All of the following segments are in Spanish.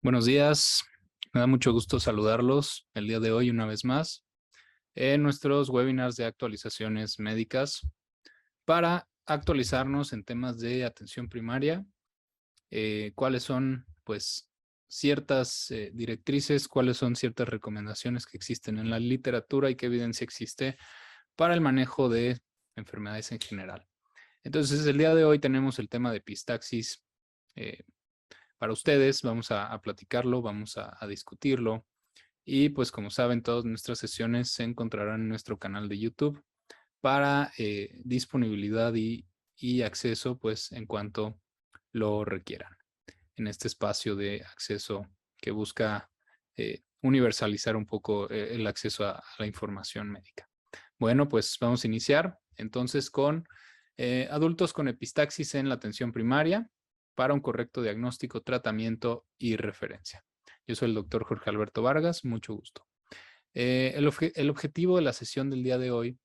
Buenos días, me da mucho gusto saludarlos el día de hoy una vez más en nuestros webinars de actualizaciones médicas para actualizarnos en temas de atención primaria, cuáles son pues ciertas directrices, cuáles son ciertas recomendaciones que existen en la literatura y qué evidencia existe para el manejo de enfermedades en general. Entonces el día de hoy tenemos el tema de epistaxis para ustedes, vamos a platicarlo, vamos a discutirlo. Y pues como saben, todas nuestras sesiones se encontrarán en nuestro canal de YouTube para disponibilidad y acceso pues en cuanto lo requieran. En este espacio de acceso que busca universalizar un poco el acceso a la información médica. Bueno, pues vamos a iniciar entonces con adultos con epistaxis en la atención primaria para un correcto diagnóstico, tratamiento y referencia. Yo soy el doctor Jorge Alberto Vargas, mucho gusto. El objetivo de la sesión del día de hoy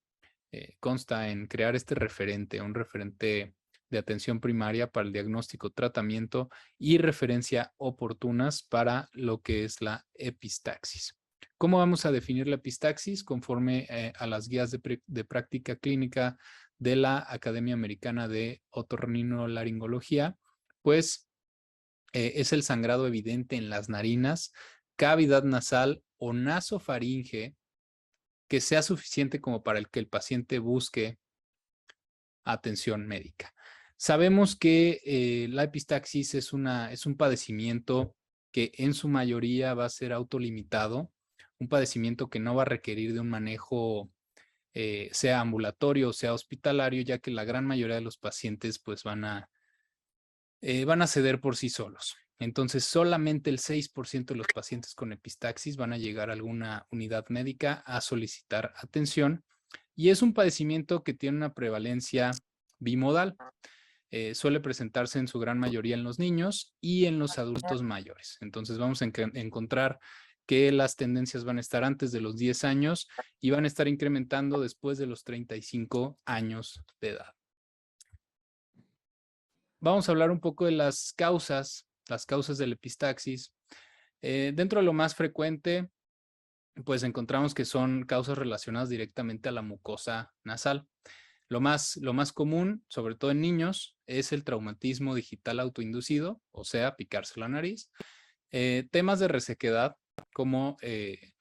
consta en crear este referente, un referente de atención primaria para el diagnóstico, tratamiento y referencia oportunas para lo que es la epistaxis. ¿Cómo vamos a definir la epistaxis? Conforme a las guías de práctica clínica de la Academia Americana de Otorrinolaringología, pues es el sangrado evidente en las narinas, cavidad nasal o nasofaringe que sea suficiente como para que el paciente busque atención médica. Sabemos que la epistaxis es un padecimiento que en su mayoría va a ser autolimitado, un padecimiento que no va a requerir de un manejo sea ambulatorio o sea hospitalario, ya que la gran mayoría de los pacientes pues van a ceder por sí solos. Entonces, solamente el 6% de los pacientes con epistaxis van a llegar a alguna unidad médica a solicitar atención y es un padecimiento que tiene una prevalencia bimodal. Suele presentarse en su gran mayoría en los niños y en los adultos mayores. Entonces, vamos a encontrar que las tendencias van a estar antes de los 10 años y van a estar incrementando después de los 35 años de edad. Vamos a hablar un poco de las causas del epistaxis. Dentro de lo más frecuente, pues encontramos que son causas relacionadas directamente a la mucosa nasal. Lo más común, sobre todo en niños, es el traumatismo digital autoinducido, o sea, picarse la nariz. Temas de resequedad, como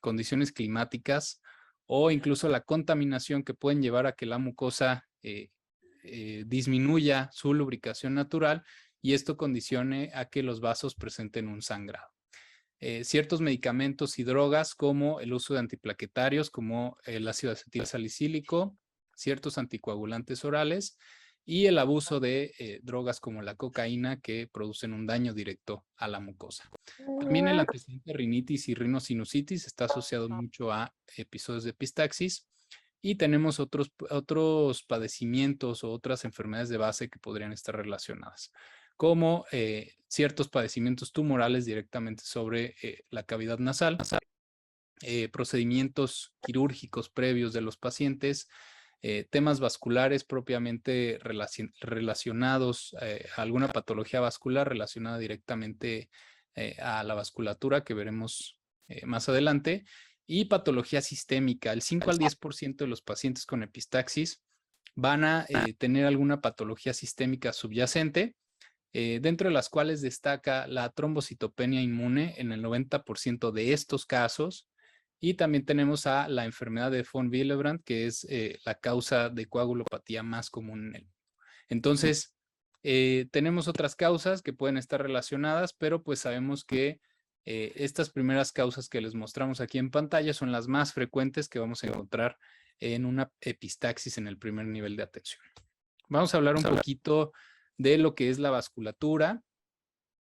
condiciones climáticas o incluso la contaminación que pueden llevar a que la mucosa disminuya su lubricación natural y esto condicione a que los vasos presenten un sangrado. Ciertos medicamentos y drogas como el uso de antiplaquetarios como el ácido acetil salicílico, ciertos anticoagulantes orales y el abuso de drogas como la cocaína que producen un daño directo a la mucosa. También el antecedente de rinitis y rinosinusitis está asociado mucho a episodios de epistaxis y tenemos otros padecimientos o otras enfermedades de base que podrían estar relacionadas, como ciertos padecimientos tumorales directamente sobre la cavidad nasal, procedimientos quirúrgicos previos de los pacientes, temas vasculares propiamente relacionados a alguna patología vascular relacionada directamente a la vasculatura que veremos más adelante, y patología sistémica. El 5 al 10% de los pacientes con epistaxis van a tener alguna patología sistémica subyacente, dentro de las cuales destaca la trombocitopenia inmune en el 90% de estos casos. Y también tenemos a la enfermedad de von Willebrand, que es la causa de coagulopatía más común en el mundo. Entonces, tenemos otras causas que pueden estar relacionadas, pero pues sabemos que estas primeras causas que les mostramos aquí en pantalla son las más frecuentes que vamos a encontrar en una epistaxis en el primer nivel de atención. Vamos a hablar un poquito de lo que es la vasculatura,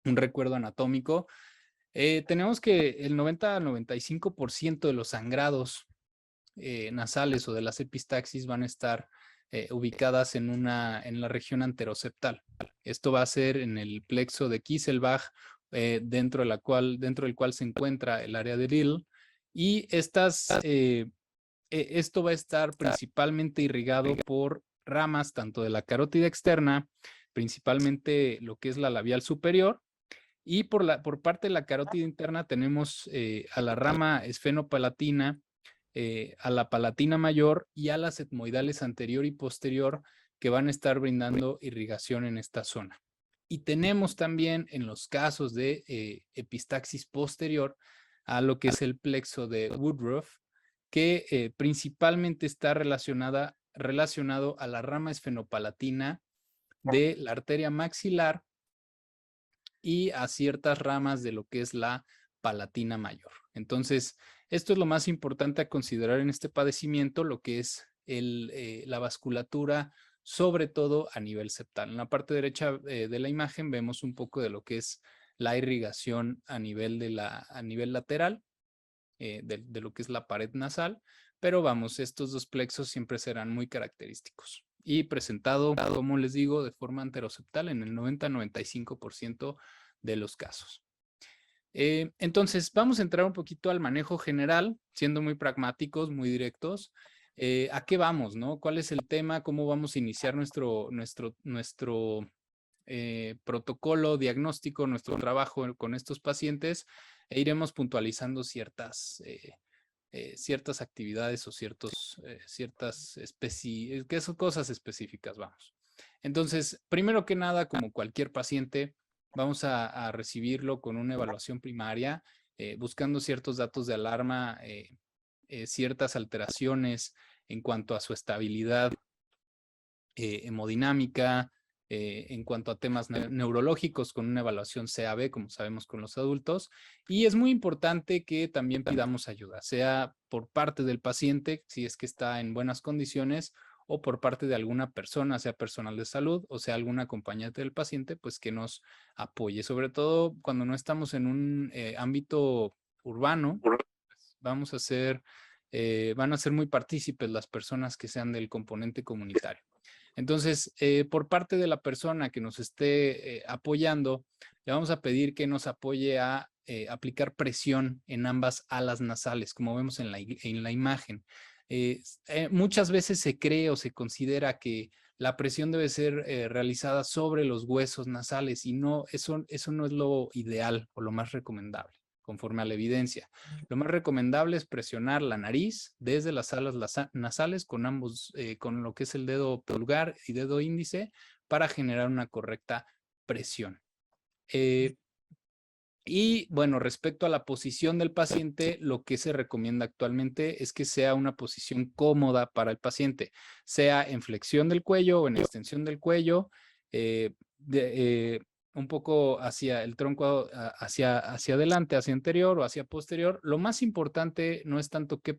un recuerdo anatómico. Tenemos que el 90 al 95% de los sangrados nasales o de las epistaxis van a estar ubicadas en la región anteroseptal. Esto va a ser en el plexo de Kieselbach, dentro del cual se encuentra el área de Dill, y esto va a estar principalmente irrigado por ramas tanto de la carótida externa, principalmente lo que es la labial superior, Y por parte de la carótida interna tenemos a la rama esfenopalatina, a la palatina mayor y a las etmoidales anterior y posterior que van a estar brindando irrigación en esta zona. Y tenemos también en los casos de epistaxis posterior a lo que es el plexo de Woodruff, que principalmente está relacionado a la rama esfenopalatina de la arteria maxilar y a ciertas ramas de lo que es la palatina mayor. Entonces, esto es lo más importante a considerar en este padecimiento, lo que es la vasculatura, sobre todo a nivel septal. En la parte derecha de la imagen vemos un poco de lo que es la irrigación a nivel lateral, de lo que es la pared nasal, pero vamos, estos dos plexos siempre serán muy característicos y presentado, como les digo, de forma anteroseptal en el 90-95% de los casos. Entonces, vamos a entrar un poquito al manejo general, siendo muy pragmáticos, muy directos. ¿A qué vamos, no? ¿Cuál es el tema? ¿Cómo vamos a iniciar nuestro protocolo diagnóstico, nuestro trabajo con estos pacientes? E iremos puntualizando ciertas actividades o que son cosas específicas, vamos. Entonces, primero que nada, como cualquier paciente, vamos a recibirlo con una evaluación primaria, buscando ciertos datos de alarma, ciertas alteraciones en cuanto a su estabilidad hemodinámica, en cuanto a temas neurológicos con una evaluación CAB, como sabemos con los adultos. Y es muy importante que también pidamos ayuda, sea por parte del paciente, si es que está en buenas condiciones, o por parte de alguna persona, sea personal de salud o sea algún acompañante del paciente, pues que nos apoye, sobre todo cuando no estamos en un ámbito urbano. Vamos a ser, van a ser muy partícipes las personas que sean del componente comunitario. Entonces, por parte de la persona que nos esté apoyando, le vamos a pedir que nos apoye a aplicar presión en ambas alas nasales, como vemos en la imagen. Muchas veces se cree o se considera que la presión debe ser realizada sobre los huesos nasales y no, eso no es lo ideal o lo más recomendable, conforme a la evidencia. Lo más recomendable es presionar la nariz desde las alas nasales con con lo que es el dedo pulgar y dedo índice para generar una correcta presión. Y bueno, respecto a la posición del paciente, lo que se recomienda actualmente es que sea una posición cómoda para el paciente, sea en flexión del cuello o en extensión del cuello, un poco hacia el tronco, hacia adelante, hacia anterior o hacia posterior. Lo más importante no es tanto qué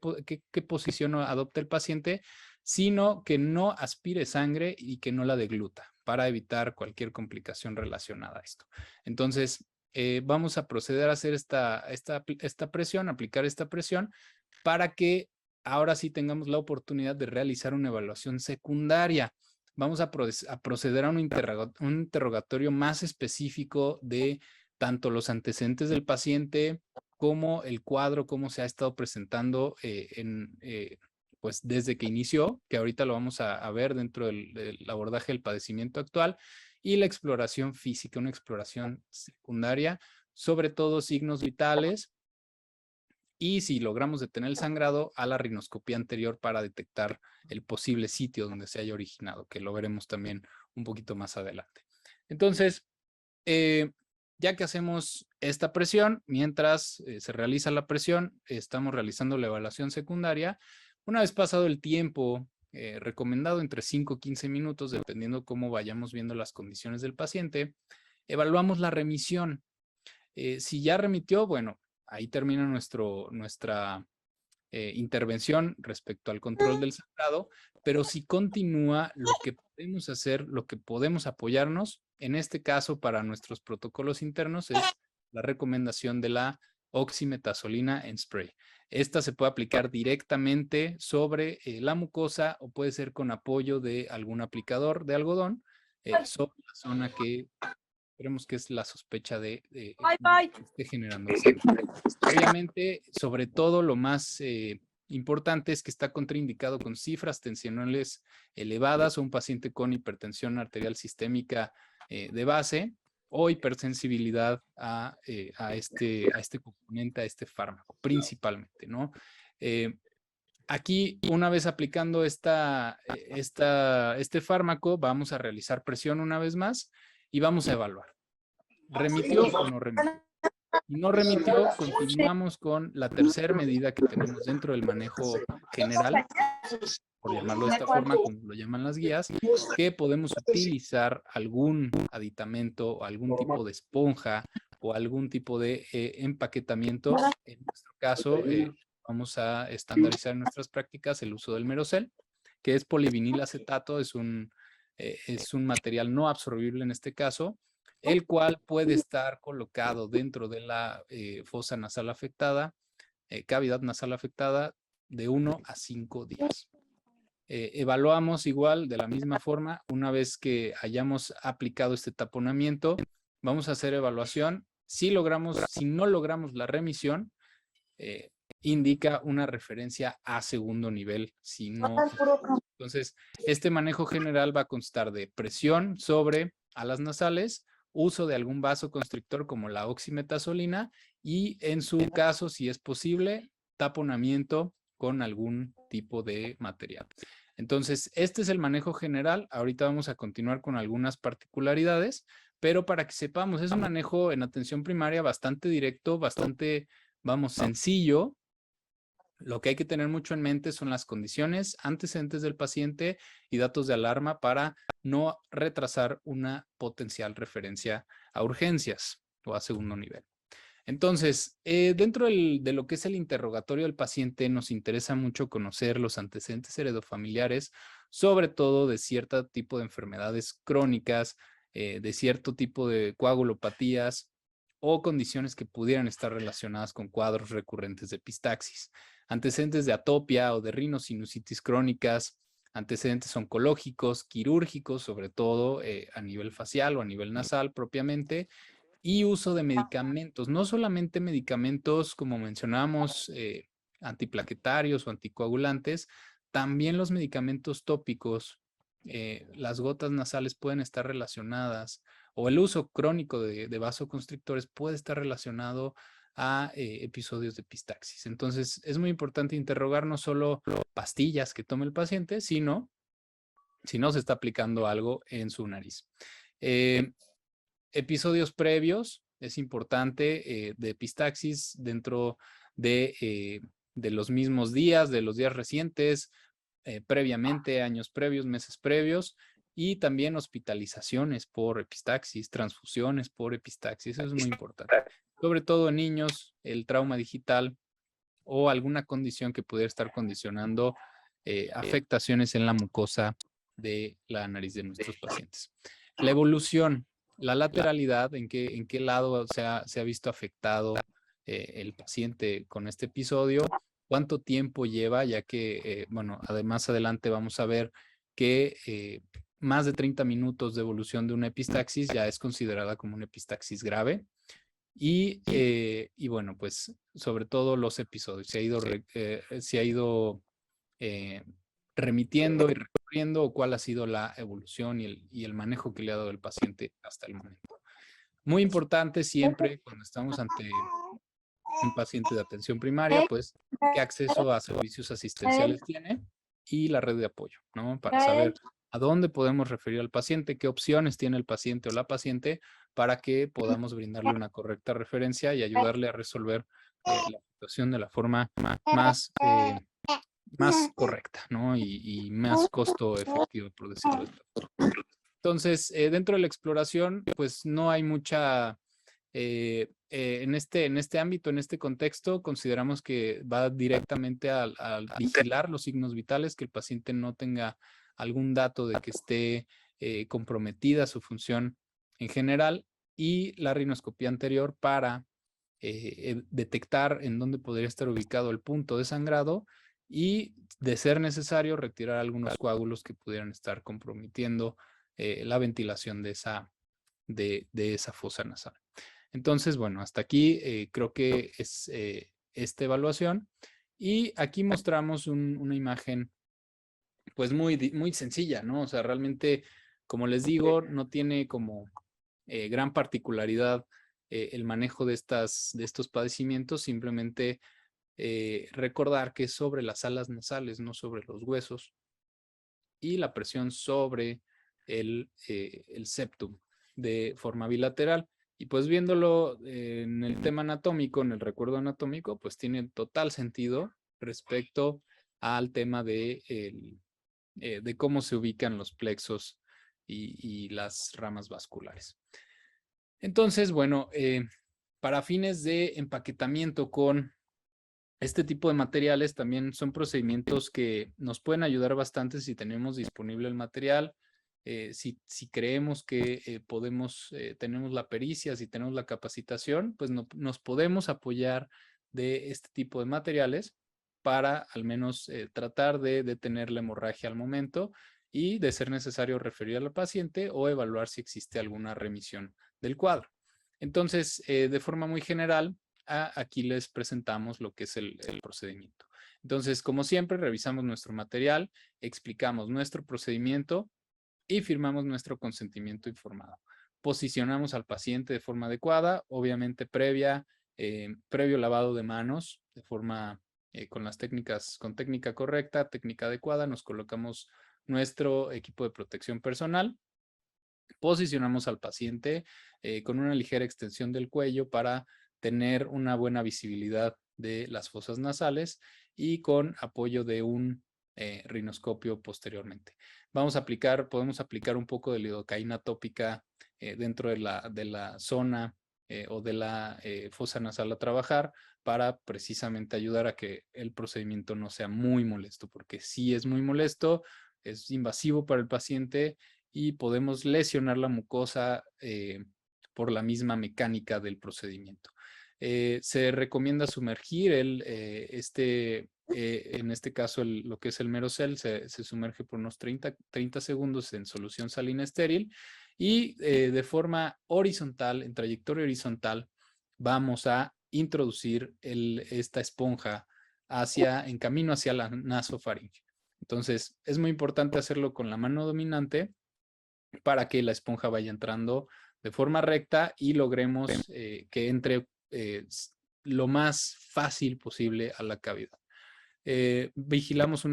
posición adopte el paciente, sino que no aspire sangre y que no la degluta para evitar cualquier complicación relacionada a esto. Entonces, vamos a proceder a hacer esta presión, aplicar esta presión para que ahora sí tengamos la oportunidad de realizar una evaluación secundaria. Vamos a proceder a un interrogatorio más específico de tanto los antecedentes del paciente como el cuadro, cómo se ha estado presentando pues desde que inició, que ahorita lo vamos a ver dentro del abordaje del padecimiento actual, y la exploración física, una exploración secundaria, sobre todo signos vitales, y si logramos detener el sangrado, a la rinoscopía anterior para detectar el posible sitio donde se haya originado, que lo veremos también un poquito más adelante. Entonces, ya que hacemos esta presión, mientras se realiza la presión, estamos realizando la evaluación secundaria. Una vez pasado el tiempo recomendado, entre 5 y 15 minutos, dependiendo cómo vayamos viendo las condiciones del paciente, evaluamos la remisión. Si ya remitió, bueno, ahí termina nuestra intervención respecto al control del sangrado, pero si continúa, lo que podemos hacer, lo que podemos apoyarnos, en este caso para nuestros protocolos internos, es la recomendación de la oximetazolina en spray. Esta se puede aplicar directamente sobre la mucosa o puede ser con apoyo de algún aplicador de algodón sobre la zona que esperemos que es la sospecha de que esté generando el sangrado. Obviamente, sobre todo, lo más importante es que está contraindicado con cifras tensionales elevadas o un paciente con hipertensión arterial sistémica de base, o hipersensibilidad a este componente, a este fármaco, principalmente, ¿no? Aquí, una vez aplicando este fármaco, vamos a realizar presión una vez más y vamos a evaluar. ¿Remitió o no remitió? Si no remitió, continuamos con la tercera medida que tenemos dentro del manejo general, por llamarlo de esta forma, como lo llaman las guías, que podemos utilizar algún aditamento o algún tipo de esponja o algún tipo de empaquetamiento. En nuestro caso, vamos a estandarizar en nuestras prácticas el uso del Merocel, que es polivinilacetato, es un material no absorbible en este caso, el cual puede estar colocado dentro de la fosa nasal afectada, cavidad nasal afectada, de 1 a 5 días. Evaluamos igual de la misma forma, una vez que hayamos aplicado este taponamiento, vamos a hacer evaluación. Si no logramos la remisión, indica una referencia a segundo nivel. Si no, entonces, este manejo general va a constar de presión sobre alas nasales, uso de algún vasoconstrictor como la oximetazolina y, en su caso, si es posible, taponamiento con algún tipo de material. Entonces, este es el manejo general. Ahorita vamos a continuar con algunas particularidades, pero para que sepamos, es un manejo en atención primaria bastante directo, bastante, vamos, sencillo. Lo que hay que tener mucho en mente son las condiciones, antecedentes del paciente y datos de alarma para no retrasar una potencial referencia a urgencias o a segundo nivel. Entonces, dentro de lo que es el interrogatorio del paciente, nos interesa mucho conocer los antecedentes heredofamiliares, sobre todo de cierto tipo de enfermedades crónicas, de cierto tipo de coagulopatías o condiciones que pudieran estar relacionadas con cuadros recurrentes de epistaxis. Antecedentes de atopia o de rinosinusitis crónicas, antecedentes oncológicos, quirúrgicos, sobre todo a nivel facial o a nivel nasal propiamente, y uso de medicamentos, no solamente medicamentos como mencionamos, antiplaquetarios o anticoagulantes, también los medicamentos tópicos, las gotas nasales pueden estar relacionadas, o el uso crónico de vasoconstrictores puede estar relacionado a episodios de epistaxis. Entonces, es muy importante interrogar no solo pastillas que tome el paciente, sino si no se está aplicando algo en su nariz. Episodios previos, es importante, de epistaxis dentro de los mismos días, de los días recientes, previamente, años previos, meses previos, y también hospitalizaciones por epistaxis, transfusiones por epistaxis, eso es muy importante. Sobre todo en niños, el trauma digital o alguna condición que pudiera estar condicionando afectaciones en la mucosa de la nariz de nuestros pacientes. La evolución, la lateralidad, en qué lado se ha visto afectado el paciente con este episodio, cuánto tiempo lleva, ya que, bueno, además adelante vamos a ver que más de 30 minutos de evolución de una epistaxis ya es considerada como una epistaxis grave. Y bueno, pues sobre todo los episodios, se ha ido remitiendo y recurriendo, o cuál ha sido la evolución y el manejo que le ha dado el paciente hasta el momento. Muy importante siempre cuando estamos ante un paciente de atención primaria, pues qué acceso a servicios asistenciales tiene y la red de apoyo, ¿no? Para saber a dónde podemos referir al paciente, qué opciones tiene el paciente o la paciente para que podamos brindarle una correcta referencia y ayudarle a resolver la situación de la forma más correcta, ¿no? Y más costo efectivo, por decirlo de esta forma. Entonces, dentro de la exploración, pues no hay mucha, en este ámbito, en este contexto, consideramos que va directamente a vigilar los signos vitales, que el paciente no tenga algún dato de que esté comprometida su función en general, y la rinoscopía anterior para detectar en dónde podría estar ubicado el punto de sangrado y, de ser necesario, retirar algunos coágulos que pudieran estar comprometiendo la ventilación de esa fosa nasal. Entonces, bueno, hasta aquí creo que es esta evaluación, y aquí mostramos una imagen pues muy sencilla, ¿no? O sea, realmente, como les digo, no tiene como gran particularidad el manejo de estos padecimientos, simplemente recordar que es sobre las alas nasales, no sobre los huesos, y la presión sobre el septum de forma bilateral. Y pues viéndolo en el tema anatómico, en el recuerdo anatómico, pues tiene total sentido respecto al tema de cómo se ubican los plexos y las ramas vasculares. Entonces, bueno, para fines de empaquetamiento con este tipo de materiales, también son procedimientos que nos pueden ayudar bastante si tenemos disponible el material, si creemos que tenemos la pericia, si tenemos la capacitación, pues nos podemos apoyar de este tipo de materiales para al menos tratar de detener la hemorragia al momento y, de ser necesario, referir al paciente o evaluar si existe alguna remisión del cuadro. Entonces, de forma muy general, aquí les presentamos lo que es el procedimiento. Entonces, como siempre, revisamos nuestro material, explicamos nuestro procedimiento y firmamos nuestro consentimiento informado. Posicionamos al paciente de forma adecuada, obviamente previo lavado de manos, de forma con técnica correcta, técnica adecuada. Nos colocamos nuestro equipo de protección personal. Posicionamos al paciente con una ligera extensión del cuello para tener una buena visibilidad de las fosas nasales y con apoyo de un rinoscopio posteriormente. Podemos aplicar un poco de lidocaína tópica dentro de la zona o de la fosa nasal a trabajar, para precisamente ayudar a que el procedimiento no sea muy molesto, porque sí es muy molesto, es invasivo para el paciente y podemos lesionar la mucosa por la misma mecánica del procedimiento. Se recomienda sumergir en este caso, lo que es el Merocel, se sumerge por unos 30 segundos en solución salina estéril y de forma horizontal, en trayectoria horizontal, vamos a introducir esta esponja en camino hacia la nasofaringe. Entonces, es muy importante hacerlo con la mano dominante para que la esponja vaya entrando de forma recta y logremos que entre lo más fácil posible a la cavidad. Vigilamos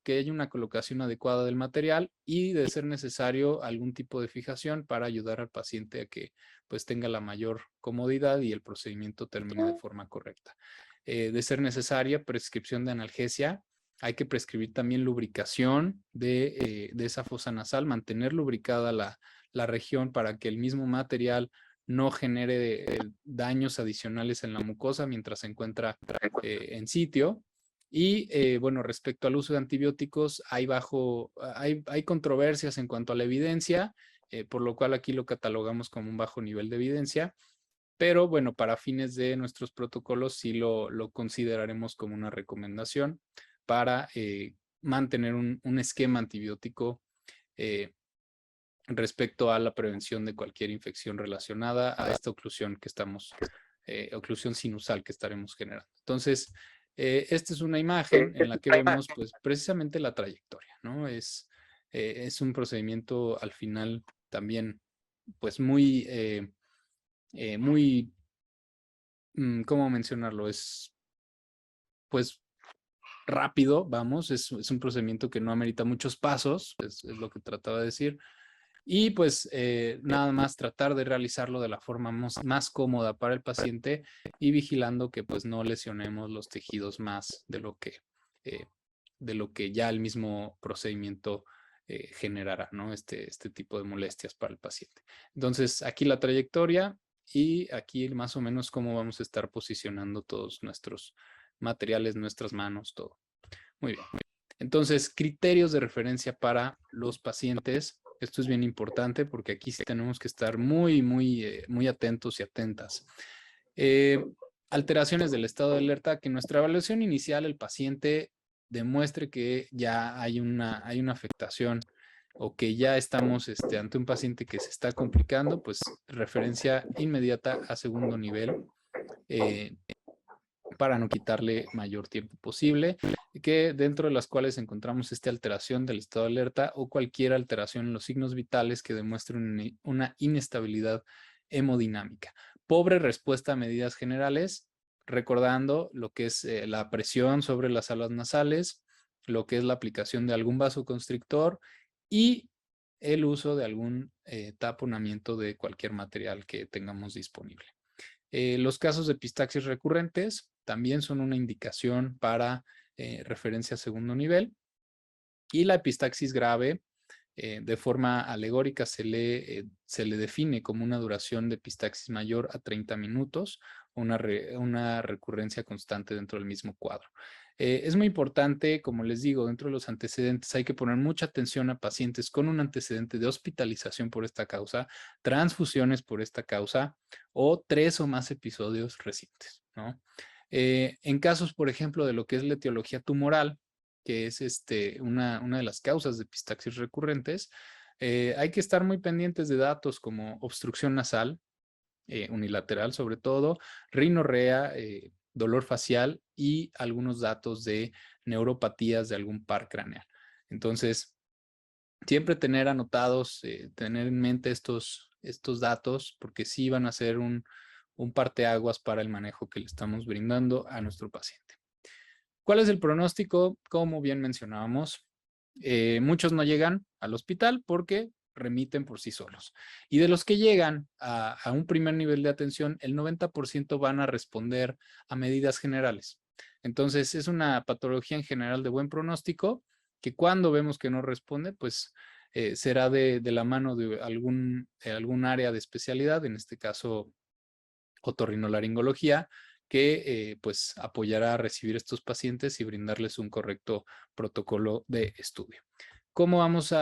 que haya una colocación adecuada del material y, de ser necesario, algún tipo de fijación para ayudar al paciente a que pues tenga la mayor comodidad y el procedimiento termine de forma correcta. De ser necesaria, prescripción de analgesia. Hay que prescribir también lubricación de esa fosa nasal, mantener lubricada la región para que el mismo material no genere daños adicionales en la mucosa mientras se encuentra en sitio. Y bueno, respecto al uso de antibióticos, hay controversias en cuanto a la evidencia, por lo cual aquí lo catalogamos como un bajo nivel de evidencia. Pero bueno, para fines de nuestros protocolos sí lo consideraremos como una recomendación para mantener un esquema antibiótico respecto a la prevención de cualquier infección relacionada a esta oclusión oclusión sinusal que estaremos generando. Entonces, esta es una imagen en la que vemos pues precisamente la trayectoria, ¿no? Es un procedimiento al final también pues muy, ¿cómo mencionarlo? Es pues rápido, vamos, es un procedimiento que no amerita muchos pasos, es lo que trataba de decir. Y pues nada más tratar de realizarlo de la forma más cómoda para el paciente y vigilando que pues no lesionemos los tejidos más de lo que ya el mismo procedimiento generará, ¿no? Este tipo de molestias para el paciente. Entonces, aquí la trayectoria y aquí más o menos cómo vamos a estar posicionando todos nuestros materiales, nuestras manos, todo. Muy bien. Entonces, criterios de referencia para los pacientes. Esto es bien importante porque aquí sí tenemos que estar muy, muy, muy atentos y atentas. Alteraciones del estado de alerta. Que en nuestra evaluación inicial el paciente demuestre que ya hay una afectación o que ya estamos ante un paciente que se está complicando, pues referencia inmediata a segundo nivel. Para no quitarle mayor tiempo posible, que dentro de las cuales encontramos esta alteración del estado de alerta o cualquier alteración en los signos vitales que demuestren una inestabilidad hemodinámica. Pobre respuesta a medidas generales, recordando lo que es la presión sobre las alas nasales, lo que es la aplicación de algún vasoconstrictor y el uso de algún taponamiento de cualquier material que tengamos disponible. Los casos de epistaxis recurrentes también son una indicación para referencia a segundo nivel. Y la epistaxis grave, de forma alegórica, se le define como una duración de epistaxis mayor a 30 minutos, una recurrencia constante dentro del mismo cuadro. Es muy importante, como les digo, dentro de los antecedentes hay que poner mucha atención a pacientes con un antecedente de hospitalización por esta causa, transfusiones por esta causa o 3 o más episodios recientes, ¿no? En casos, por ejemplo, de lo que es la etiología tumoral, que es una de las causas de epistaxis recurrentes, hay que estar muy pendientes de datos como obstrucción nasal, unilateral sobre todo, rinorrea, dolor facial y algunos datos de neuropatías de algún par craneal. Entonces, siempre tener anotados, tener en mente estos datos, porque sí van a ser un parteaguas para el manejo que le estamos brindando a nuestro paciente. ¿Cuál es el pronóstico? Como bien mencionábamos, muchos no llegan al hospital porque remiten por sí solos. Y de los que llegan a un primer nivel de atención, el 90% van a responder a medidas generales. Entonces, es una patología en general de buen pronóstico que cuando vemos que no responde, pues será de la mano de algún área de especialidad, en este caso otorrinolaringología, que pues apoyará a recibir estos pacientes y brindarles un correcto protocolo de estudio. ¿Cómo vamos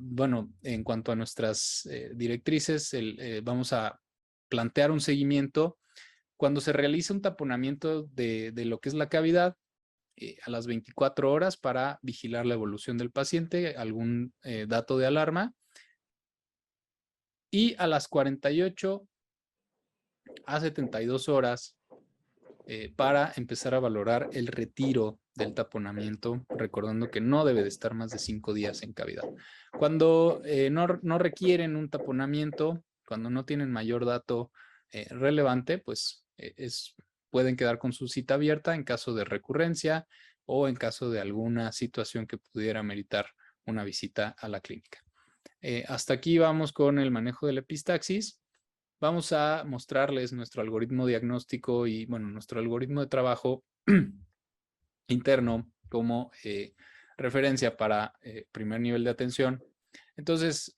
bueno, en cuanto a nuestras directrices, vamos a plantear un seguimiento cuando se realiza un taponamiento de lo que es la cavidad a las 24 horas para vigilar la evolución del paciente, algún dato de alarma, y a las 48 a 72 horas para empezar a valorar el retiro del taponamiento, recordando que no debe de estar más de 5 días en cavidad. Cuando no requieren un taponamiento, cuando no tienen mayor dato relevante, pues pueden quedar con su cita abierta en caso de recurrencia o en caso de alguna situación que pudiera meritar una visita a la clínica. Hasta aquí vamos con el manejo de la epistaxis. Vamos a mostrarles nuestro algoritmo diagnóstico y, bueno, nuestro algoritmo de trabajo interno como referencia para primer nivel de atención. Entonces,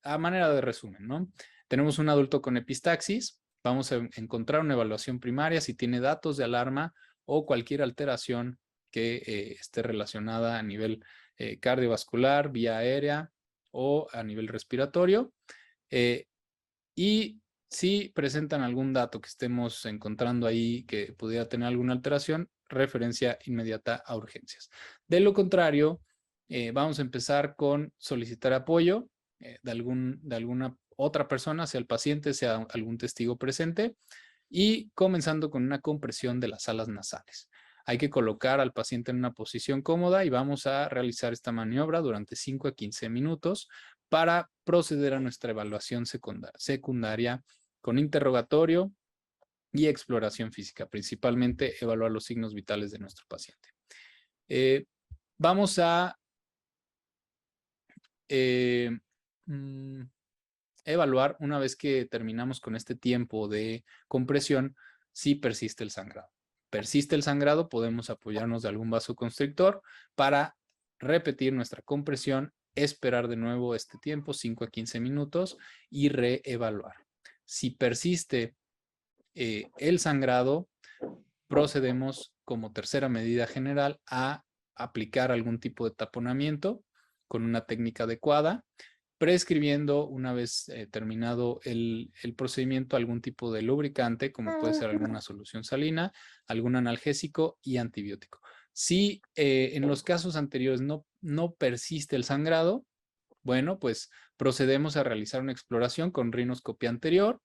a manera de resumen, ¿no? Tenemos un adulto con epistaxis. Vamos a encontrar una evaluación primaria si tiene datos de alarma o cualquier alteración que esté relacionada a nivel cardiovascular, vía aérea o a nivel respiratorio. Y si presentan algún dato que estemos encontrando ahí que pudiera tener alguna alteración, referencia inmediata a urgencias. De lo contrario, vamos a empezar con solicitar apoyo de alguna otra persona, sea el paciente, sea algún testigo presente, y comenzando con una compresión de las alas nasales. Hay que colocar al paciente en una posición cómoda y vamos a realizar esta maniobra durante 5 a 15 minutos para proceder a nuestra evaluación secundaria con interrogatorio y exploración física, principalmente evaluar los signos vitales de nuestro paciente. Vamos a evaluar, una vez que terminamos con este tiempo de compresión, si persiste el sangrado. Persiste el sangrado, podemos apoyarnos de algún vasoconstrictor para repetir nuestra compresión, esperar de nuevo este tiempo, 5 a 15 minutos, y reevaluar. Si persiste el sangrado, procedemos como tercera medida general a aplicar algún tipo de taponamiento con una técnica adecuada, prescribiendo, una vez terminado el procedimiento, algún tipo de lubricante, como puede ser alguna solución salina, algún analgésico y antibiótico. Si en los casos anteriores no persiste el sangrado, bueno, pues procedemos a realizar una exploración con rinoscopía anterior.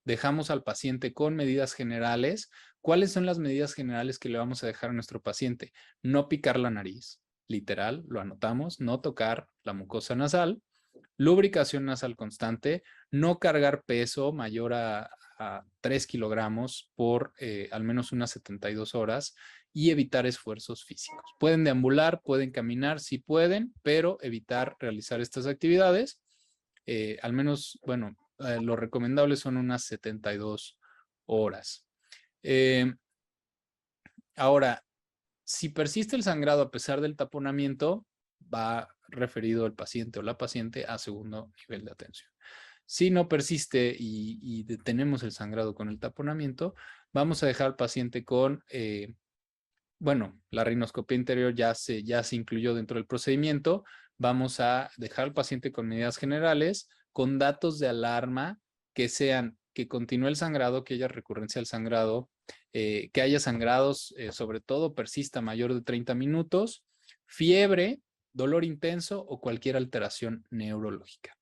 Dejamos al paciente con medidas generales. ¿Cuáles son las medidas generales que le vamos a dejar a nuestro paciente? No picar la nariz, literal, lo anotamos, no tocar la mucosa nasal, lubricación nasal constante, no cargar peso mayor a 3 kilogramos por al menos unas 72 horas y evitar esfuerzos físicos. Pueden deambular, pueden caminar, si pueden, pero evitar realizar estas actividades. Al menos, bueno, lo recomendable son unas 72 horas. Ahora, si persiste el sangrado a pesar del taponamiento, va referido el paciente o la paciente a segundo nivel de atención. Si no persiste y detenemos el sangrado con el taponamiento, vamos a dejar al paciente con, bueno, la rinoscopía interior ya se incluyó dentro del procedimiento. Vamos a dejar al paciente con medidas generales, con datos de alarma que sean que continúe el sangrado, que haya recurrencia al sangrado, que haya sangrados, sobre todo persista mayor de 30 minutos, fiebre, dolor intenso o cualquier alteración neurológica.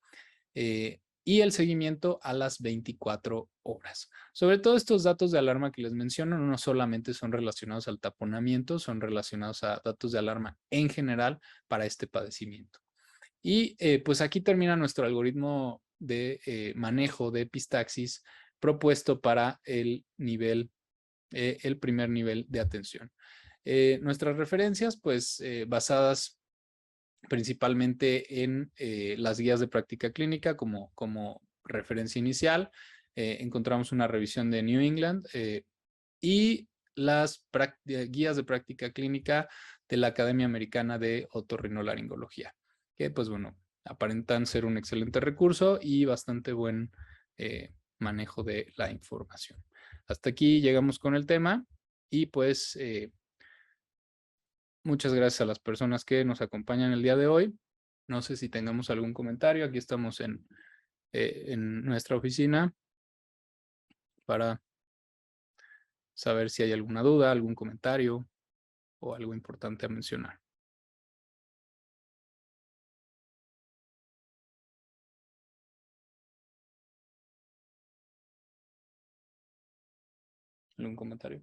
Y el seguimiento a las 24 horas. Sobre todo estos datos de alarma que les menciono no solamente son relacionados al taponamiento, son relacionados a datos de alarma en general para este padecimiento. Y pues aquí termina nuestro algoritmo de manejo de epistaxis propuesto para el nivel, el primer nivel de atención. Nuestras referencias, pues basadas principalmente en las guías de práctica clínica como referencia inicial. Encontramos una revisión de New England y las guías de práctica clínica de la Academia Americana de Otorrinolaringología, que pues bueno, aparentan ser un excelente recurso y bastante buen manejo de la información. Hasta aquí llegamos con el tema y pues muchas gracias a las personas que nos acompañan el día de hoy. No sé si tengamos algún comentario. Aquí estamos en nuestra oficina para saber si hay alguna duda, algún comentario o algo importante a mencionar. ¿Algún comentario?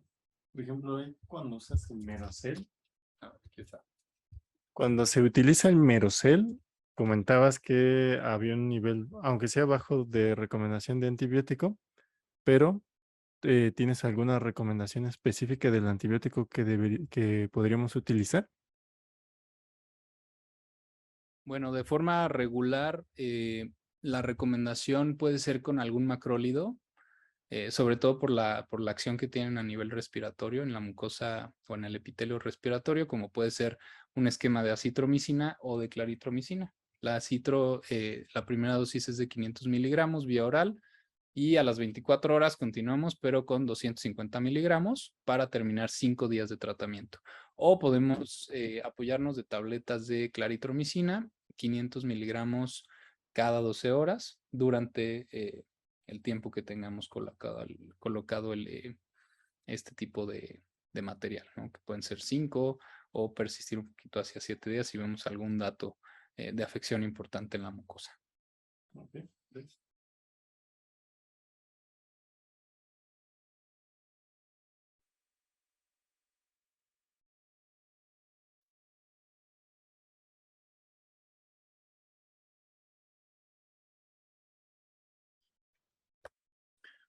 Por ejemplo, cuando usas el Merocel, aquí está. Cuando se utiliza el Merocel, comentabas que había un nivel, aunque sea bajo, de recomendación de antibiótico, pero ¿tienes alguna recomendación específica del antibiótico que podríamos utilizar? Bueno, de forma regular, la recomendación puede ser con algún macrólido, sobre todo por la acción que tienen a nivel respiratorio en la mucosa o en el epitelio respiratorio, como puede ser un esquema de acitromicina o de claritromicina. La primera dosis es de 500 miligramos vía oral y a las 24 horas continuamos, pero con 250 miligramos para terminar 5 días de tratamiento. O podemos apoyarnos de tabletas de claritromicina, 500 miligramos cada 12 horas durante el tiempo que tengamos colocado este tipo de material, ¿no? Que pueden ser 5 o persistir un poquito hacia 7 días si vemos algún dato de afección importante en la mucosa. Okay.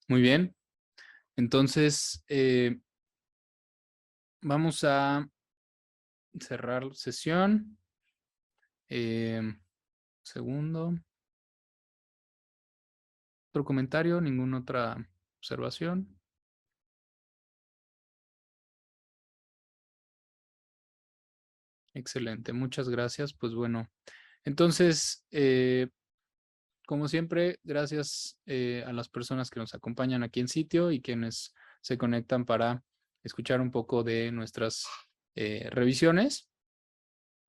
Muy bien, entonces vamos a cerrar sesión. Segundo. ¿Otro comentario? ¿Ninguna otra observación? Excelente, muchas gracias. Pues bueno, entonces, como siempre, gracias a las personas que nos acompañan aquí en sitio y quienes se conectan para escuchar un poco de nuestras revisiones.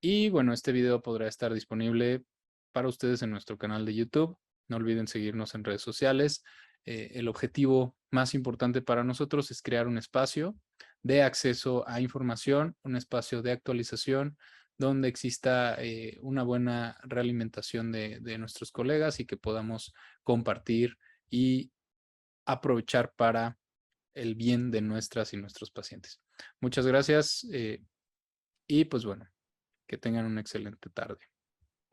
Y bueno, este video podrá estar disponible para ustedes en nuestro canal de YouTube. No olviden seguirnos en redes sociales. El objetivo más importante para nosotros es crear un espacio de acceso a información, un espacio de actualización donde exista una buena realimentación de nuestros colegas y que podamos compartir y aprovechar para el bien de nuestras y nuestros pacientes. Muchas gracias y pues bueno, que tengan una excelente tarde.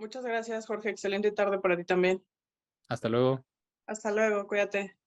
Muchas gracias, Jorge. Excelente tarde para ti también. Hasta luego. Hasta luego, cuídate.